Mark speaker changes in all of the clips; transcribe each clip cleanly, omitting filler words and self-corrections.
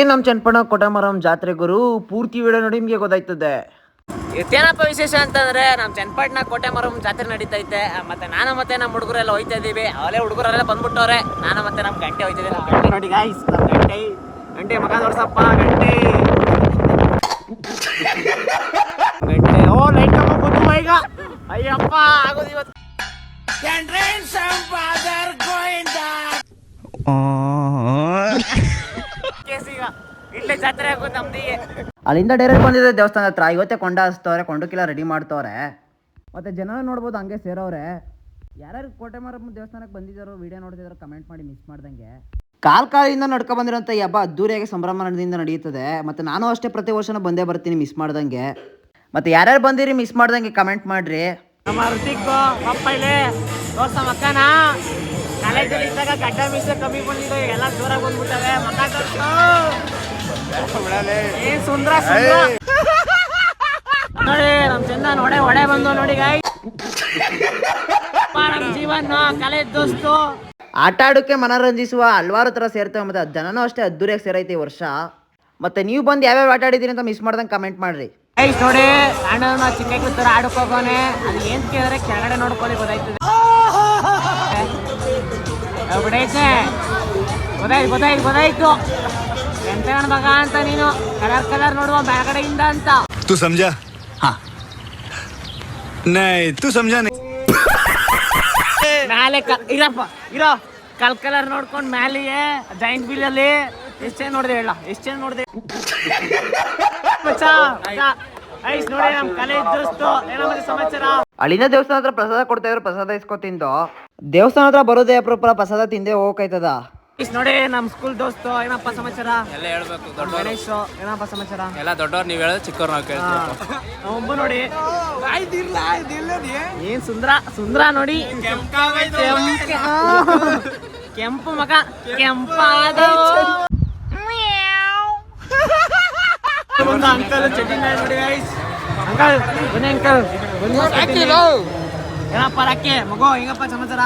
Speaker 1: ನಮ್ಮ ಚನ್ನಪಣ್ಣ ಕೊಟಮರಂ ಜಾತ್ರೆ ಗುರು ಪೂರ್ತಿ ವಿಡಿಯೋ ನೋಡಿ ನಿಮಗೆ ಗೊತ್ತಾಯ್ತದೆ.
Speaker 2: ಇತ್ತೇನಪ್ಪ ವಿಶೇಷ ಅಂತಂದ್ರೆ ನಮ್ಮ ಚನ್ನಪಟ್ಟಣ ಕೋಟೆಮರಂ ಜಾತ್ರೆ ನಡೀತೈತೆ. ಮತ್ತೆ ನಾನು ಮತ್ತೆ ನಮ್ಮ ಹುಡುಗರೆಲ್ಲ ಹೋಯ್ತಾ ಇದೀವಿ. ಅವಲೇ ಹುಡುಗರೆಲ್ಲ ಬಂದ್ಬಿಟ್ಟವ್ರೆ. ನಾನು ಮತ್ತೆ ನಮ್ಮ ಗಂಟೆ ಹೋಯ್ತಾ ಇದೀವಿ. ಗಂಟೆ ನೋಡಿ ಗಾಯ್ಸ್, ನಮ್ಮ ಗಂಟೆ ಮಗ ತೋರ್ಸಪ್ಪ. ಗಂಟೆ ಓ ಲೈಟ್ ಬಂತು ಈಗ. ಅಯ್ಯಪ್ಪ ಆಗೋದು ಇವತ್ತು. ಇಲ್ಲೇ ಜಾತ್ರೆ ಆಗೋದು ನಮ್ದಿಗೆ.
Speaker 1: ಅಲ್ಲಿಂದ ಡೈರೆಕ್ಟ್ ಬಂದಿದೆ ದೇವಸ್ಥಾನ ಹತ್ರ. ಇವತ್ತೇ ಕೊಂಡ ಹಚ್ತವ್ರೆ, ಕೊಂಡಕ್ಕೆಲ್ಲ ರೆಡಿ ಮಾಡ್ತವ್ರೆ. ಮತ್ತೆ ಜನ ನೋಡ್ಬೋದು ಹಂಗೆ ಸೇರೋರೆ. ಯಾರ್ಯಾರು ಕೋಟೆಮರಂ ದೇವಸ್ಥಾನಕ್ಕೆ ಬಂದಿದ್ದಾರೋ ವಿಡಿಯೋ ನೋಡ್ತಿದಾರೋ ಕಮೆಂಟ್ ಮಾಡಿ ಮಿಸ್ ಮಾಡ್ದಂಗೆ. ಕಾಲಿಂದ ನಡ್ಕೊ ಬಂದಿರೋಂಥ ಈ ಹಬ್ಬ ಅದ್ದೂರಿಯಾಗಿ ಸಂಭ್ರಮದಿಂದ ನಡೆಯುತ್ತದೆ. ಮತ್ತು ನಾನು ಅಷ್ಟೇ ಪ್ರತಿ ವರ್ಷನೂ ಬಂದೇ ಬರ್ತೀನಿ ಮಿಸ್ ಮಾಡ್ದಂಗೆ. ಮತ್ತು ಯಾರ್ಯಾರು ಬಂದಿರಿ ಮಿಸ್ ಮಾಡ್ದಂಗೆ ಕಮೆಂಟ್ ಮಾಡಿರಿ.
Speaker 2: ನಮ್ಮ ಋತಿಕ್ ಪಪ್ಪ ಇಲ್ಲಿ ತೋರ್ಸ ಮಕ್ಕನ ಕಾಲೇಜಲ್ಲಿ ಇದ್ದಾಗ ಗಡ್ಡ ಮೀಸೆ ಕಮ್ಮಿ ಬಂದಿದೆ, ಎಲ್ಲ ಜೋರಾಗಿ ಬಂದ್ಬಿಟ್ಟವೆ. ಮಕ್ಕ ತೋರ್ಸು. ಏನ್ ಸುಂದ್ರ ನೋಡಿ ನಮ್ ಚಂದ ಒಡೆ ಬಂದು ನೋಡಿ ಗಾಯ್. ನಮ್ ಜೀವನ ಕಾಲೇಜ್ ದೋಸ್ತು.
Speaker 1: ಆಟ ಆಡೋಕ್ಕೆ ಮನರಂಜಿಸುವ ಹಲ್ವಾರು ಥರ ಸೇರ್ತೇವೆ. ಮತ್ತು ಜನನೂ ಅಷ್ಟೇ ಅದ್ದೂರಿಯಾಗಿ ಸೇರೈತೆ ಈ ವರ್ಷ. ಮತ್ತು ನೀವು ಬಂದು ಯಾವ್ಯಾವ ಆಟ ಆಡಿದ್ದೀರಿ ಅಂತ ಮಿಸ್ ಮಾಡ್ದಂಗೆ ಕಮೆಂಟ್ ಮಾಡಿರಿ.
Speaker 2: ನೋಡಿ ಅಣ್ಣ ಚಿಕ್ಕ ತರ ಆಡಕ್ ಹೋಗೋನೆ. ಅದು ಏನ್ ಕೇಳಿದ್ರೆ ಕೆಳಗಡೆ ನೋಡ್ಕೊಳ್ಳಿ ಗೊತ್ತಾಯ್ತದೆ. ಗೊತ್ತಾಯ್ತು ಎಂತ ಮಗ ಅಂತ ನೀನು ಕಲರ್ ನೋಡುವ ಮೇಲ್ಗಡೆಯಿಂದ ಅಂತ.
Speaker 3: तू समझा? हाँ नहीं तू समझा नहीं.
Speaker 2: ಮ್ಯಾಲೆ ಇರಪ್ಪ ಇರೋ ಕಲರ್ ನೋಡ್ಕೊಂಡ್ ಮ್ಯಾಲಿಗೆ ಜೈಂಟ್ ವೀಲ್ ಅಲ್ಲಿ ಎಷ್ಟೇ ನೋಡಿದೆ ಹೇಳ, ಎಷ್ಟೇ ನೋಡಿದೆ ನೋಡಿ ನಮ್ ಕಾಲೇಜ್ ದೋಸ್ತು. ಏನಮ್ಮ ಸಮಾಚಾರ?
Speaker 1: ಅಲ್ಲಿಂದ ದೇವಸ್ಥಾನ ಹತ್ರ ಪ್ರಸಾದ ಕೊಡ್ತಾ ಇದ್ರು, ಪ್ರಸಾದ ಇಸ್ಕೊತಿಂದು ದೇವಸ್ಥಾನ ಹತ್ರ ಬರೋದೇ ಅಪರೂಪ. ಪ್ರಸಾದ ತಿಂದೇ ಹೋಗ್ತದ.
Speaker 2: ನೋಡಿ ನಮ್ ಸ್ಕೂಲ್ ದೋಸ್ತು. ಏನಪ್ಪ ಸಮಾಚಾರ? ಎಲ್ಲ ಹೇಳ್ಬೇಕು. ಗಣೇಶ್ ಏನಪ್ಪ ಸಮಾಚಾರ? ಎಲ್ಲ ದೊಡ್ಡವ್ರು ನೀವ್ ಹೇಳೋದು, ಚಿಕ್ಕವ್ರು ನಾವು ಕೇಳ್ತೀವಿ. ಒಬ್ಬ ನೋಡಿ ಏನ್ ಸುಂದ್ರ ನೋಡಿ ಕೆಂಪು ಮಗ ಕೆಂಪಾದ ಅಂಕಲ್ ಚಟ್ನಿ ನೋಡಿ ಗೈಸ್. ಅಂಕಲ್ ಬನ್ನಿ ಅಂಕಲ್ ಏನಪ್ಪ ರಾಕೆ ಮಗು ಹೆಂಗಪ್ಪ ಸಮಾಚಾರ?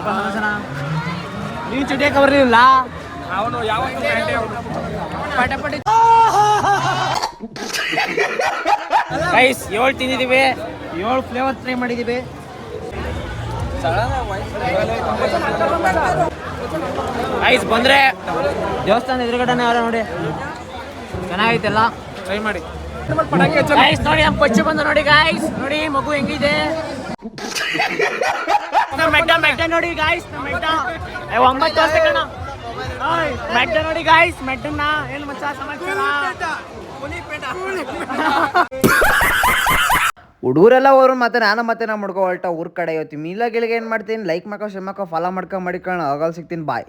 Speaker 2: ಸಮಾಚಾರ ನೀವು ಚಟಿಯಕ್ಕೆ ಬರ್ಲಿಲ್ಲ. ಅವನು ಗೈಸ್ 7 ತಿಂದಿದ್ದೀವಿ, 7 ಫ್ಲೇವರ್ ಟ್ರೈ ಮಾಡಿದ್ದೀವಿ. ಗೈಸ್ ಬಂದ್ರೆ ದೇವಸ್ಥಾನ ಎದುರುಗಡೆನೆ ಅವರ ನೋಡಿ, ಚೆನ್ನಾಗೈತೆಲ್ಲ, ಟ್ರೈ ಮಾಡಿ. ಗೈಸ್ ನೋಡಿ ನಮ್ಮ ಪಚ್ಚು ಬಂದು ನೋಡಿ ಗೈಸ್, ನೋಡಿ ಮಗು ಹೆಂಗಿದೆ. ಮೆಡ್ಡ ನೋಡಿ ಗಾಯ್ಸ್, ಮೆಡ್ಡ 9 ವರ್ಷ ಕಣ. ಮೆಡ್ಡ ನೋಡಿ ಗಾಯ್ಸ್, ಮೆಡ್ಡನ್ನ ಏನು ಮಚ್ಚ ಸಮಾಚಾರ?
Speaker 1: ಹುಡುಗರೆಲ್ಲ ಹೋದ್ರು. ಮತ್ತೆ ನಾನು ಮತ್ತೆ ನಮ್ಮ ಹುಡುಗ ಹೊರಟ ಊರ್ ಕಡೆ ಇವತ್ತು ಮೀಲ ಗಿಳಿಗೆ ಏನು ಮಾಡ್ತೀನಿ, ಲೈಕ್ ಮಾಡ್ಕೊ, ಶೇರ್ ಮಾಡ್ಕೊ, ಫಾಲೋ ಮಾಡ್ಕೊ, ಮಾಡಿಕೊಂಡು ಆಗಾಲ್ ಸಿಗ್ತೀನಿ. ಬಾಯ್.